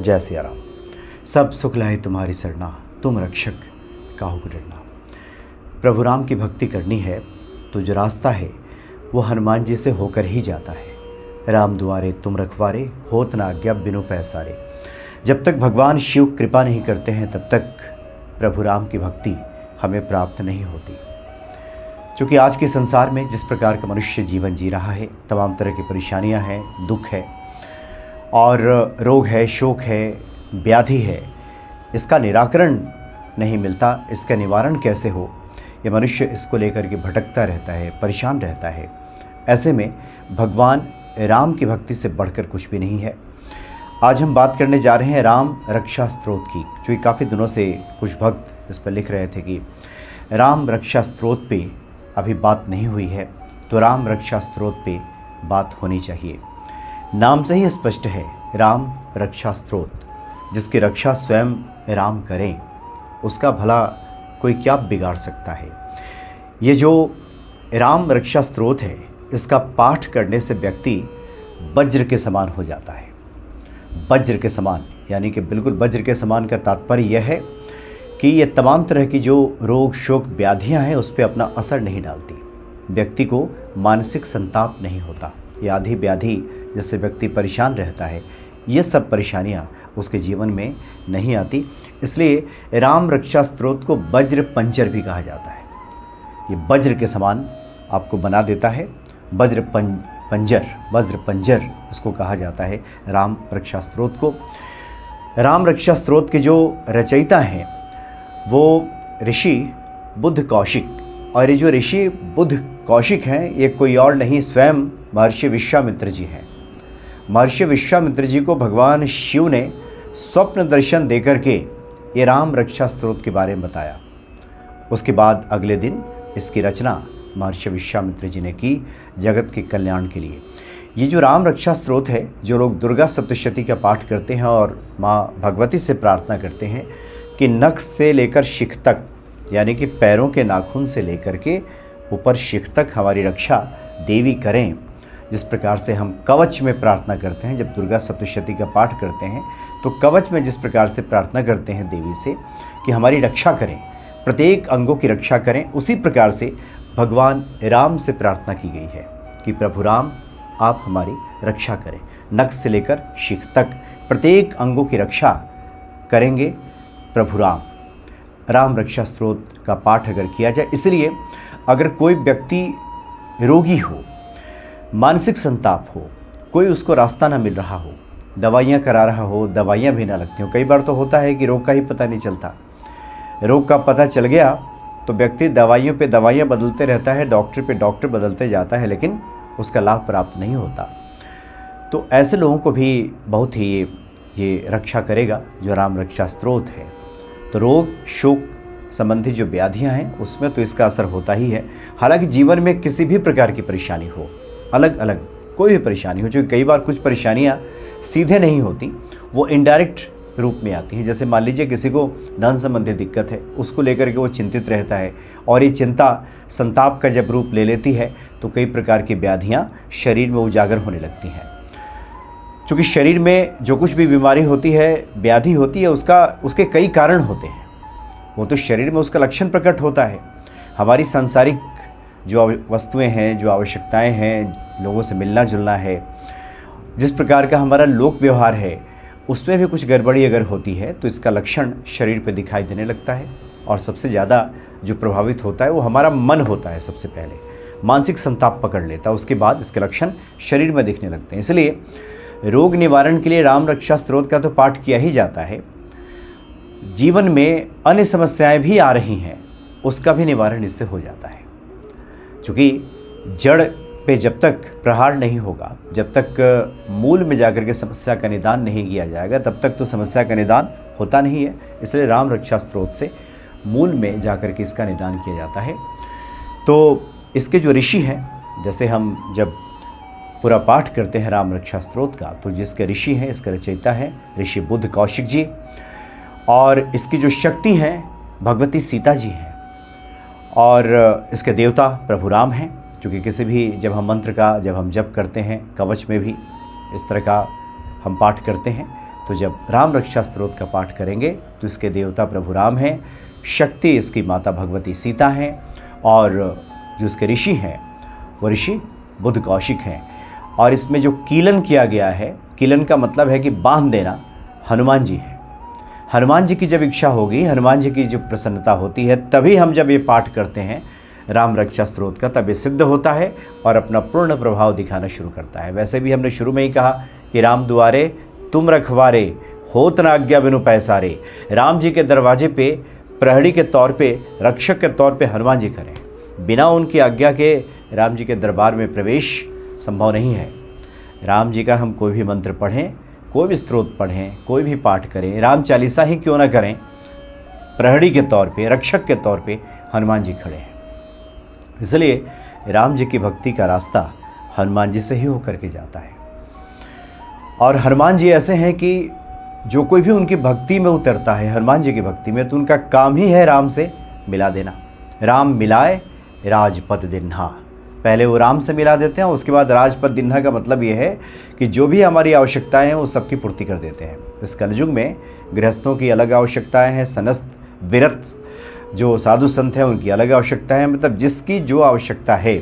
जय सिया राम। सब सुख लाए तुम्हारी सरना, तुम रक्षक काहू को डरना। प्रभु राम की भक्ति करनी है तो जो रास्ता है वो हनुमान जी से होकर ही जाता है। राम दुआरे तुम रखवारे, होत ना आज्ञा बिनु पैसारे। जब तक भगवान शिव कृपा नहीं करते हैं तब तक प्रभु राम की भक्ति हमें प्राप्त नहीं होती। क्योंकि आज के संसार में जिस प्रकार का मनुष्य जीवन जी रहा है, तमाम तरह की परेशानियां हैं, दुख है और रोग है, शोक है, व्याधि है, इसका निराकरण नहीं मिलता। इसका निवारण कैसे हो, ये मनुष्य इसको लेकर के भटकता रहता है, परेशान रहता है। ऐसे में भगवान राम की भक्ति से बढ़कर कुछ भी नहीं है। आज हम बात करने जा रहे हैं राम रक्षा स्तोत्र की। क्योंकि काफ़ी दिनों से कुछ भक्त इस पर लिख रहे थे कि राम रक्षा स्तोत्र पे अभी बात नहीं हुई है, तो राम रक्षा स्तोत्र पे बात होनी चाहिए। नाम से ही स्पष्ट है, राम रक्षा स्तोत्र। जिसकी रक्षा स्वयं राम करें उसका भला कोई क्या बिगाड़ सकता है। ये जो राम रक्षा स्तोत्र है, इसका पाठ करने से व्यक्ति वज्र के समान हो जाता है। वज्र के समान यानी कि बिल्कुल वज्र के समान का तात्पर्य यह है कि ये तमाम तरह की जो रोग शोक व्याधियां हैं उस पर अपना असर नहीं डालती। व्यक्ति को मानसिक संताप नहीं होता। ये आधी व्याधि जिससे व्यक्ति परेशान रहता है, ये सब परेशानियां उसके जीवन में नहीं आती। इसलिए राम रक्षा स्तोत्र को वज्र पंजर भी कहा जाता है। ये वज्र के समान आपको बना देता है। वज्र पंजर इसको कहा जाता है राम रक्षा स्तोत्र को। राम रक्षा स्तोत्र के जो रचयिता हैं वो ऋषि बुद्ध कौशिक। और ये जो ऋषि बुद्ध कौशिक हैं ये कोई और नहीं, स्वयं महर्षि विश्वामित्र जी हैं। महर्षि विश्वामित्र जी को भगवान शिव ने स्वप्न दर्शन देकर के ये राम रक्षा स्तोत्र के बारे में बताया। उसके बाद अगले दिन इसकी रचना महर्षि विश्वामित्र जी ने की जगत के कल्याण के लिए। ये जो राम रक्षा स्तोत्र है, जो लोग दुर्गा सप्तशती का पाठ करते हैं और माँ भगवती से प्रार्थना करते हैं कि नख से लेकर शिख तक, यानी कि पैरों के नाखून से लेकर के ऊपर शिख तक हमारी रक्षा देवी करें। जिस प्रकार से हम कवच में प्रार्थना करते हैं, जब दुर्गा सप्तशती का पाठ करते हैं तो कवच में जिस प्रकार से प्रार्थना करते हैं देवी से कि हमारी रक्षा करें, प्रत्येक अंगों की रक्षा करें, उसी प्रकार से भगवान राम से प्रार्थना की गई है कि प्रभु राम आप हमारी रक्षा करें। नख से लेकर शिख तक प्रत्येक अंगों की रक्षा करेंगे प्रभु राम। राम रक्षा स्तोत्र का पाठ अगर किया जाए, इसलिए अगर कोई व्यक्ति रोगी हो, मानसिक संताप हो, कोई उसको रास्ता ना मिल रहा हो, दवाइयाँ करा रहा हो, दवाइयाँ भी ना लगती हो। कई बार तो होता है कि रोग का ही पता नहीं चलता। रोग का पता चल गया तो व्यक्ति दवाइयों पे दवाइयाँ बदलते रहता है, डॉक्टर पे डॉक्टर बदलते जाता है, लेकिन उसका लाभ प्राप्त नहीं होता। तो ऐसे लोगों को भी बहुत ही ये रक्षा करेगा जो राम रक्षा स्तोत्र है। तो रोग शोक संबंधी जो व्याधियां हैं उसमें तो इसका असर होता ही है। हालांकि जीवन में किसी भी प्रकार की परेशानी हो, अलग अलग कोई भी परेशानी हो, क्योंकि कई बार कुछ परेशानियां सीधे नहीं होती, वो इनडायरेक्ट रूप में आती हैं। जैसे मान लीजिए किसी को धन संबंधी दिक्कत है, उसको लेकर के वो चिंतित रहता है और ये चिंता संताप का जब रूप ले लेती है तो कई प्रकार की व्याधियां शरीर में उजागर होने लगती हैं। क्योंकि शरीर में जो कुछ भी बीमारी होती है, व्याधि होती है, उसके कई कारण होते हैं। वो तो शरीर में उसका लक्षण प्रकट होता है। हमारी सांसारिक जो वस्तुएं हैं, जो आवश्यकताएं हैं, लोगों से मिलना जुलना है, जिस प्रकार का हमारा लोक व्यवहार है, उसमें भी कुछ गड़बड़ी अगर होती है तो इसका लक्षण शरीर पे दिखाई देने लगता है। और सबसे ज़्यादा जो प्रभावित होता है वो हमारा मन होता है। सबसे पहले मानसिक संताप पकड़ लेता है, उसके बाद इसके लक्षण शरीर में दिखने लगते हैं। इसलिए रोग निवारण के लिए राम रक्षा स्तोत्र का तो पाठ किया ही जाता है। जीवन में अन्य समस्याएं भी आ रही हैं, उसका भी निवारण इससे हो जाता है। क्योंकि जड़ पे जब तक प्रहार नहीं होगा, जब तक मूल में जाकर के समस्या का निदान नहीं किया जाएगा, तब तक तो समस्या का निदान होता नहीं है। इसलिए राम रक्षा स्तोत्र से मूल में जाकर के इसका निदान किया जाता है। तो इसके जो ऋषि हैं, जैसे हम जब पूरा पाठ करते हैं राम रक्षा स्तोत्र का, तो जिसके ऋषि हैं, इसके रचयिता हैं ऋषि बुद्ध कौशिक जी, और इसकी जो शक्ति हैं भगवती सीता जी हैं, और इसके देवता प्रभु राम हैं। क्योंकि किसी भी जब हम मंत्र का जब हम जप करते हैं, कवच में भी इस तरह का हम पाठ करते हैं, तो जब राम रक्षा स्तोत्र का पाठ करेंगे तो इसके देवता प्रभु राम हैं, शक्ति इसकी माता भगवती सीता हैं, और जो इसके ऋषि हैं वो ऋषि बुद्ध कौशिक हैं। और इसमें जो कीलन किया गया है, कीलन का मतलब है कि बांध देना, हनुमान जी है। हनुमान जी की जब इच्छा होगी, हनुमान जी की जो प्रसन्नता होती है, तभी हम जब ये पाठ करते हैं राम रक्षा स्तोत्र का, तब ये सिद्ध होता है और अपना पूर्ण प्रभाव दिखाना शुरू करता है। वैसे भी हमने शुरू में ही कहा कि राम दुआरे तुम रखवारे, होत न आज्ञा बिनु पैसारे। राम जी के दरवाजे पे प्रहरी के तौर पे, रक्षक के तौर पे हनुमान जी खड़े हैं। बिना उनकी आज्ञा के राम जी के दरबार में प्रवेश संभव नहीं है। राम जी का हम कोई भी मंत्र पढ़ें, कोई भी स्तोत्र पढ़ें, कोई भी पाठ करें, राम चालीसा ही क्यों ना करें, प्रहरी के तौर पे, रक्षक के तौर पे हनुमान जी खड़े हैं। इसलिए राम जी की भक्ति का रास्ता हनुमान जी से ही होकर के जाता है। और हनुमान जी ऐसे हैं कि जो कोई भी उनकी भक्ति में उतरता है, हनुमान जी की भक्ति में, तो उनका काम ही है राम से मिला देना। राम मिलाए राजपद दिन्हा, पहले वो राम से मिला देते हैं, उसके बाद राजपद दिन्हा का मतलब ये है कि जो भी हमारी आवश्यकताएं हैं वो सबकी पूर्ति कर देते हैं। इस कलयुग में गृहस्थों की अलग आवश्यकताएं हैं, सनस्त विरत जो साधु संत हैं उनकी अलग आवश्यकताएं हैं। मतलब जिसकी जो आवश्यकता है,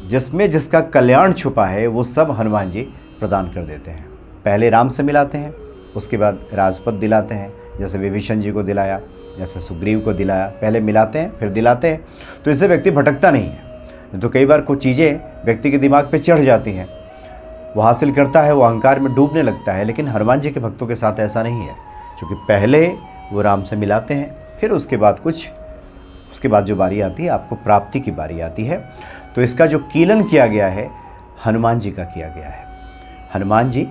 जिसमें जिसका कल्याण छुपा है, वो सब हनुमान जी प्रदान कर देते हैं। पहले राम से मिलाते हैं, उसके बाद राजपद दिलाते हैं, जैसे विभीषण जी को दिलाया, जैसे सुग्रीव को दिलाया। पहले मिलाते हैं फिर दिलाते हैं, तो इससे व्यक्ति भटकता नहीं है। तो कई बार कुछ चीज़ें व्यक्ति के दिमाग पे चढ़ जाती हैं, वो हासिल करता है, वो अहंकार में डूबने लगता है। लेकिन हनुमान जी के भक्तों के साथ ऐसा नहीं है, क्योंकि पहले वो राम से मिलाते हैं, फिर उसके बाद जो बारी आती है, आपको प्राप्ति की बारी आती है। तो इसका जो कीलन किया गया है, हनुमान जी का किया गया है। हनुमान जी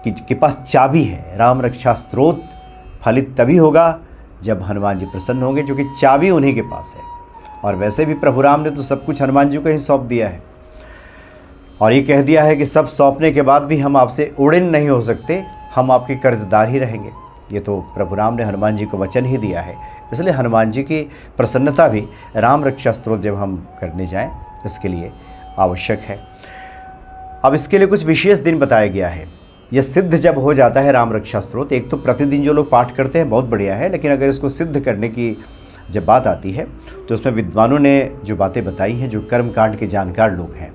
के पास चाबी है। राम रक्षा स्तोत्र फलित तभी होगा जब हनुमान जी प्रसन्न होंगे, क्योंकि चाबी उन्हीं के पास है। और वैसे भी प्रभु राम ने तो सब कुछ हनुमान जी को ही सौंप दिया है, और ये कह दिया है कि सब सौंपने के बाद भी हम आपसे उड़िन नहीं हो सकते, हम आपके कर्जदार ही रहेंगे। ये तो प्रभु राम ने हनुमान जी को वचन ही दिया है। इसलिए हनुमान जी की प्रसन्नता भी राम रक्षा स्तोत्र जब हम करने जाएं, इसके लिए आवश्यक है। अब इसके लिए कुछ विशेष दिन बताया गया है। यह सिद्ध जब हो जाता है राम रक्षा स्तोत्र, एक तो प्रतिदिन जो लोग पाठ करते हैं बहुत बढ़िया है, लेकिन अगर इसको सिद्ध करने की जब बात आती है तो उसमें विद्वानों ने जो बातें बताई हैं, जो कर्मकांड के जानकार लोग हैं,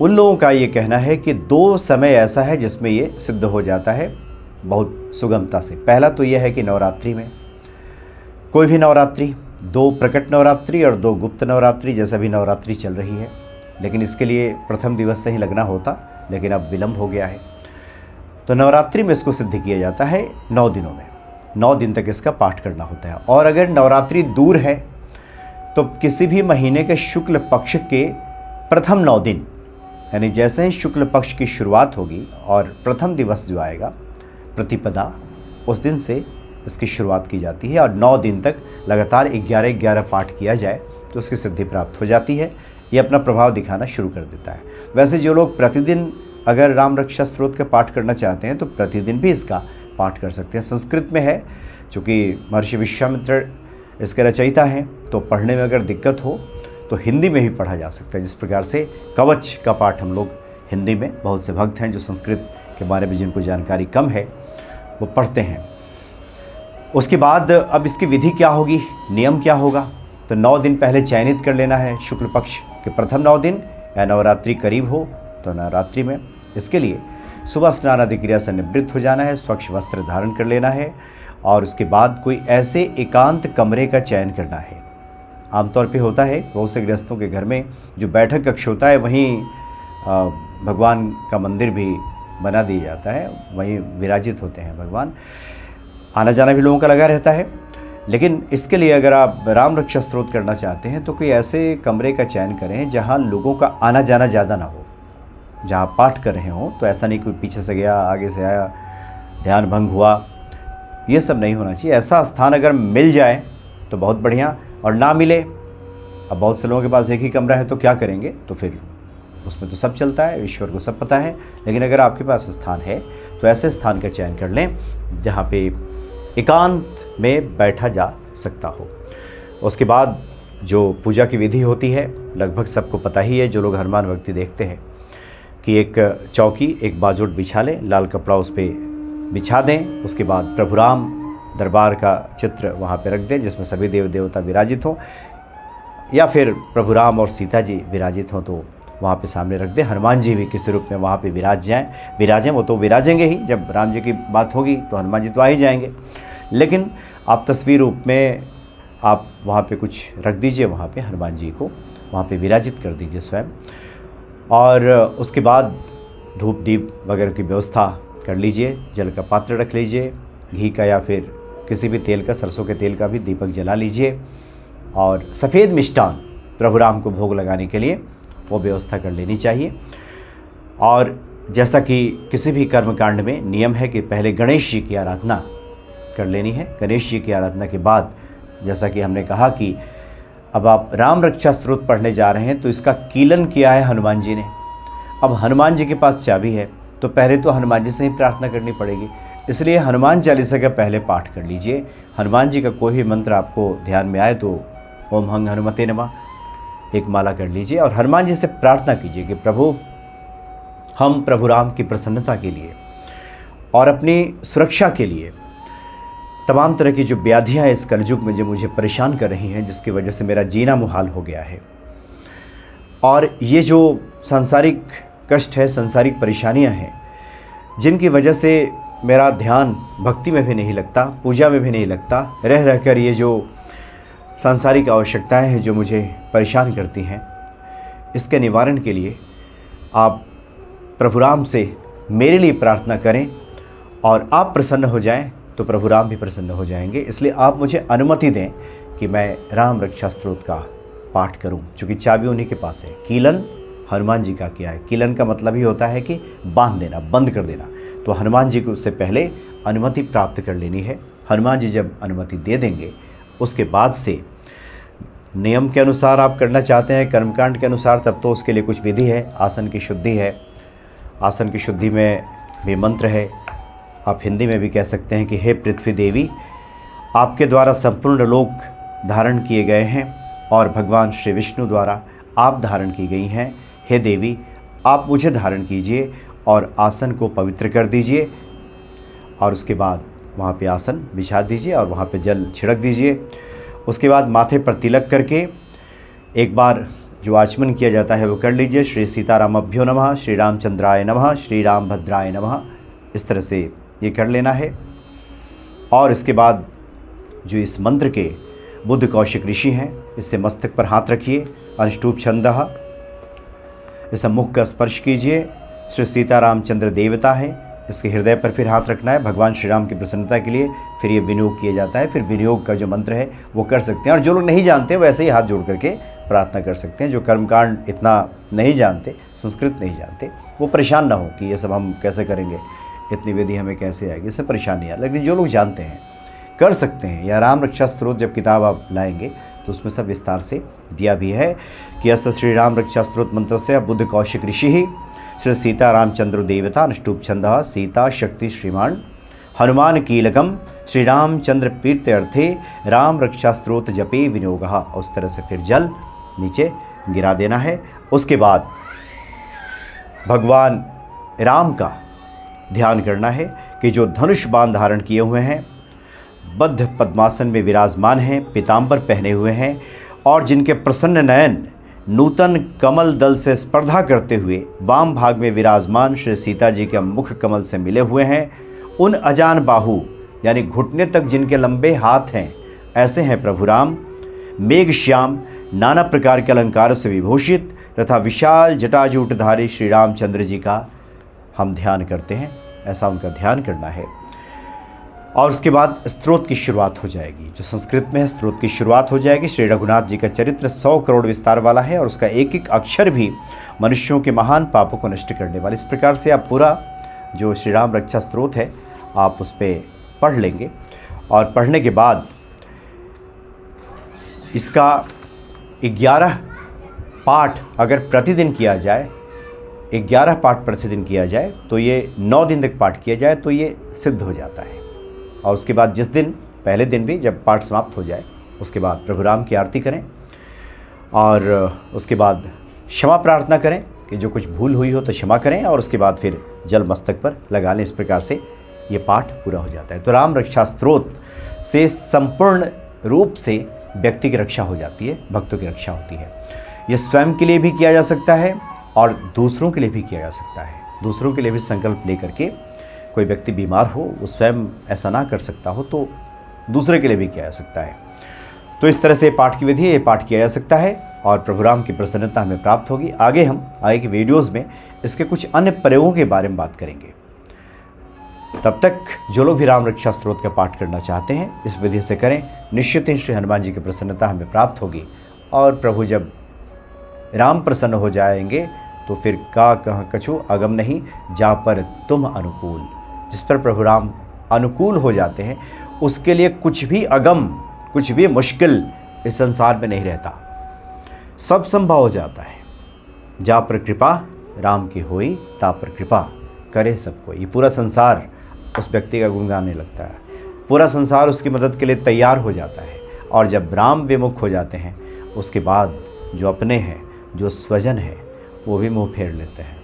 उन लोगों का ये कहना है कि 2 समय ऐसा है जिसमें ये सिद्ध हो जाता है बहुत सुगमता से। पहला तो यह है कि नवरात्रि में, कोई भी नवरात्रि, 2 प्रकट नवरात्रि और 2 गुप्त नवरात्रि, जैसा भी नवरात्रि चल रही है, लेकिन इसके लिए प्रथम दिवस से ही लगना होता, लेकिन अब विलम्ब हो गया है। तो नवरात्रि में इसको सिद्ध किया जाता है 9 दिनों में, 9 दिन तक इसका पाठ करना होता है। और अगर नवरात्रि दूर है तो किसी भी महीने के शुक्ल पक्ष के प्रथम 9 दिन, यानी जैसे ही शुक्ल पक्ष की शुरुआत होगी और प्रथम दिवस जो आएगा प्रतिपदा, उस दिन से इसकी शुरुआत की जाती है। और 9 दिन तक लगातार 11-11 पाठ किया जाए तो उसकी सिद्धि प्राप्त हो जाती है। ये अपना प्रभाव दिखाना शुरू कर देता है। वैसे जो लोग प्रतिदिन अगर राम रक्षा स्तोत्र का पाठ करना चाहते हैं तो प्रतिदिन भी इसका पाठ कर सकते हैं। संस्कृत में है, चूँकि महर्षि विश्वामित्र इसके रचयिता हैं, तो पढ़ने में अगर दिक्कत हो तो हिंदी में भी पढ़ा जा सकता है। जिस प्रकार से कवच का पाठ हम लोग हिंदी में, बहुत से भक्त हैं जो संस्कृत के बारे में जिनको जानकारी कम है वो पढ़ते हैं। उसके बाद अब इसकी विधि क्या होगी, नियम क्या होगा, तो 9 दिन पहले चयनित कर लेना है शुक्ल पक्ष के प्रथम 9 दिन, या नवरात्रि करीब हो तो नवरात्रि में। इसके लिए सुबह स्नान आदि क्रिया से निवृत्त हो जाना है, स्वच्छ वस्त्र धारण कर लेना है, और उसके बाद कोई ऐसे एकांत कमरे का चयन करना है। आमतौर पे होता है बहुत से गृहस्थों के घर में जो बैठक कक्ष होता है, वहीं भगवान का मंदिर भी बना दिया जाता है, वहीं विराजित होते हैं भगवान। आना जाना भी लोगों का लगा रहता है। लेकिन इसके लिए अगर आप राम रक्षा स्तोत्र करना चाहते हैं तो कोई ऐसे कमरे का चयन करें जहां लोगों का आना जाना ज़्यादा ना हो, जहां पाठ कर रहे हों। तो ऐसा नहीं कोई पीछे से गया, आगे से आया, ध्यान भंग हुआ, ये सब नहीं होना चाहिए। ऐसा स्थान अगर मिल जाए तो बहुत बढ़िया, और ना मिले, अब बहुत से लोगों के पास एक ही कमरा है तो क्या करेंगे, तो फिर उसमें तो सब चलता है, ईश्वर को सब पता है। लेकिन अगर आपके पास स्थान है तो ऐसे स्थान का चयन कर लें जहाँ पे एकांत में बैठा जा सकता हो। उसके बाद जो पूजा की विधि होती है लगभग सबको पता ही है, जो लोग हनुमान भक्ति देखते हैं, कि एक चौकी, एक बाजोट बिछा लें, लाल कपड़ा उस पर बिछा दें। उसके बाद प्रभु राम दरबार का चित्र वहाँ पे रख दें जिसमें सभी देव देवता विराजित हों, या फिर प्रभु राम और सीता जी विराजित हों तो वहाँ पे सामने रख दें। हनुमान जी भी किसी रूप में वहाँ पे विराजें। वो तो विराजेंगे ही, जब राम जी की बात होगी तो हनुमान जी तो आ ही जाएंगे, लेकिन आप तस्वीर रूप में आप वहाँ पे कुछ रख दीजिए, वहाँ पे हनुमान जी को वहाँ पे विराजित कर दीजिए स्वयं। और उसके बाद धूप दीप वगैरह की व्यवस्था कर लीजिए, जल का पात्र रख लीजिए, घी का या फिर किसी भी तेल का, सरसों के तेल का भी दीपक जला लीजिए, और सफ़ेद मिष्टान प्रभु राम को भोग लगाने के लिए वो व्यवस्था कर लेनी चाहिए। और जैसा कि किसी भी कर्मकांड में नियम है कि पहले गणेश जी की आराधना कर लेनी है। गणेश जी की आराधना के बाद, जैसा कि हमने कहा कि अब आप राम रक्षा स्तोत्र पढ़ने जा रहे हैं तो इसका कीलन किया है हनुमान जी ने। अब हनुमान जी के पास चाबी है तो पहले तो हनुमान जी से ही प्रार्थना करनी पड़ेगी, इसलिए हनुमान चालीसा का पहले पाठ कर लीजिए। हनुमान जी का कोई भी मंत्र आपको ध्यान में आए तो ओम हंग हनुमते नमः एक माला कर लीजिए और हनुमान जी से प्रार्थना कीजिए कि प्रभु, हम प्रभु राम की प्रसन्नता के लिए और अपनी सुरक्षा के लिए तमाम तरह की जो व्याधियाँ इस कलयुग में जो मुझे परेशान कर रही हैं, जिसकी वजह से मेरा जीना मुहाल हो गया है, और ये जो सांसारिक कष्ट है, सांसारिक परेशानियाँ हैं, जिनकी वजह से मेरा ध्यान भक्ति में भी नहीं लगता, पूजा में भी नहीं लगता, रह रहकर ये जो सांसारिक आवश्यकताएं हैं जो मुझे परेशान करती हैं, इसके निवारण के लिए आप प्रभु राम से मेरे लिए प्रार्थना करें, और आप प्रसन्न हो जाएं तो प्रभु राम भी प्रसन्न हो जाएंगे। इसलिए आप मुझे अनुमति दें कि मैं राम रक्षा स्तोत्र का पाठ करूं, क्योंकि चाबी उन्हीं के पास है। कीलन हनुमान जी का किया है। कीलन का मतलब ही होता है कि बांध देना, बंद कर देना। तो हनुमान जी को उससे पहले अनुमति प्राप्त कर लेनी है। हनुमान जी जब अनुमति दे देंगे, उसके बाद से नियम के अनुसार आप करना चाहते हैं, कर्मकांड के अनुसार, तब तो उसके लिए कुछ विधि है। आसन की शुद्धि है, आसन की शुद्धि में भी मंत्र है। आप हिंदी में भी कह सकते हैं कि हे पृथ्वी देवी, आपके द्वारा संपूर्ण लोक धारण किए गए हैं और भगवान श्री विष्णु द्वारा आप धारण की गई हैं। हे देवी, आप मुझे धारण कीजिए और आसन को पवित्र कर दीजिए, और उसके बाद वहाँ पे आसन बिछा दीजिए और वहाँ पे जल छिड़क दीजिए। उसके बाद माथे पर तिलक करके एक बार जो आचमन किया जाता है वो कर लीजिए। श्री सीतारामभ्यो नमः, श्री रामचंद्राय नमः, श्री रामभद्राय नमः, इस तरह से ये कर लेना है। और इसके बाद जो इस मंत्र के बुद्ध कौशिक ऋषि हैं, इससे मस्तक पर हाथ रखिए, अनुष्टुप छंदः, इसे मुख का स्पर्श कीजिए। श्री सीतारामचंद्र देवता है, इसके हृदय पर फिर हाथ रखना है भगवान श्री राम की प्रसन्नता के लिए। फिर ये विनियोग किया जाता है। फिर विनियोग का जो मंत्र है वो कर सकते हैं, और जो लोग नहीं जानते वैसे ही हाथ जोड़ करके प्रार्थना कर सकते हैं। जो कर्मकांड इतना नहीं जानते, संस्कृत नहीं जानते, वो परेशान ना हो कि ये सब हम कैसे करेंगे, इतनी विधि हमें कैसे आएगी, इससे परेशानी है। लेकिन जो लोग जानते हैं कर सकते हैं। या राम रक्षा स्तोत्र जब किताब आप लाएंगे तो उसमें सब विस्तार से दिया भी है कि अस्य श्री राम रक्षा स्तोत्र मंत्र से बुद्ध कौशिक ऋषि ही श्री सीता रामचंद्र देवता अनुष्टुप छंदः सीता शक्ति श्रीमान हनुमान कीलकम श्री रामचंद्र पीर्थ अर्थे राम रक्षा स्तोत्र जपे विनियोगः। उस तरह से फिर जल नीचे गिरा देना है। उसके बाद भगवान राम का ध्यान करना है कि जो धनुष बाण धारण किए हुए हैं, बद्ध पद्मासन में विराजमान हैं, पीताम्बर पहने हुए हैं, और जिनके प्रसन्न नयन नूतन कमल दल से स्पर्धा करते हुए वाम भाग में विराजमान श्री सीता जी के मुख कमल से मिले हुए हैं, उन अजान बाहु यानी घुटने तक जिनके लंबे हाथ हैं, ऐसे हैं प्रभु राम। मेघ श्याम नाना प्रकार के अलंकारों से विभूषित तथा विशाल जटाजूटधारी श्री रामचंद्र जी का हम ध्यान करते हैं, ऐसा उनका ध्यान करना है। और उसके बाद स्तोत्र की शुरुआत हो जाएगी। जो संस्कृत में है, स्तोत्र की शुरुआत हो जाएगी। श्री रघुनाथ जी का चरित्र 100 करोड़ विस्तार वाला है, और उसका एक एक अक्षर भी मनुष्यों के महान पापों को नष्ट करने वाला। इस प्रकार से आप पूरा जो श्री राम रक्षा स्तोत्र है आप उस पर पढ़ लेंगे, और पढ़ने के बाद इसका 11 पाठ अगर प्रतिदिन किया जाए, 11 पाठ प्रतिदिन किया जाए, तो ये 9 दिन तक पाठ किया जाए तो ये सिद्ध हो जाता है। और उसके बाद जिस दिन, पहले दिन भी जब पाठ समाप्त हो जाए, उसके बाद प्रभु राम की आरती करें, और उसके बाद क्षमा प्रार्थना करें कि जो कुछ भूल हुई हो तो क्षमा करें, और उसके बाद फिर जल मस्तक पर लगा लें। इस प्रकार से ये पाठ पूरा हो जाता है। तो राम रक्षा स्तोत्र से संपूर्ण रूप से व्यक्ति की रक्षा हो जाती है, भक्तों की रक्षा होती है। ये स्वयं के लिए भी किया जा सकता है और दूसरों के लिए भी किया जा सकता है। दूसरों के लिए भी संकल्प लेकर के, कोई व्यक्ति बीमार हो, वो स्वयं ऐसा ना कर सकता हो तो दूसरे के लिए भी किया जा सकता है। तो इस तरह से पाठ की विधि है, ये पाठ किया जा सकता है और प्रभु राम की प्रसन्नता हमें प्राप्त होगी। आगे हम आगे की वीडियोज़ में इसके कुछ अन्य प्रयोगों के बारे में बात करेंगे। तब तक जो लोग भी राम रक्षा स्तोत्र का पाठ करना चाहते हैं इस विधि से करें, निश्चित ही श्री हनुमान जी की प्रसन्नता हमें प्राप्त होगी। और प्रभु जब राम प्रसन्न हो जाएंगे तो फिर का कह कछु अगम नहीं, जा पर तुम अनुकूल। जिस पर प्रभु राम अनुकूल हो जाते हैं उसके लिए कुछ भी अगम, कुछ भी मुश्किल इस संसार में नहीं रहता, सब संभव हो जाता है। जा पर कृपा राम की होई, ता पर कृपा करे सबको। ये पूरा संसार उस व्यक्ति का गुण गाने लगता है, पूरा संसार उसकी मदद के लिए तैयार हो जाता है। और जब राम विमुख हो जाते हैं उसके बाद जो अपने हैं, जो स्वजन है, वो भी मुँह फेर लेते हैं।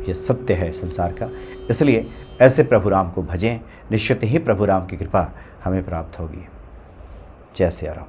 ये सत्य है संसार का। इसलिए ऐसे प्रभु राम को भजें, निश्चित ही प्रभु राम की कृपा हमें प्राप्त होगी। जय सिया राम।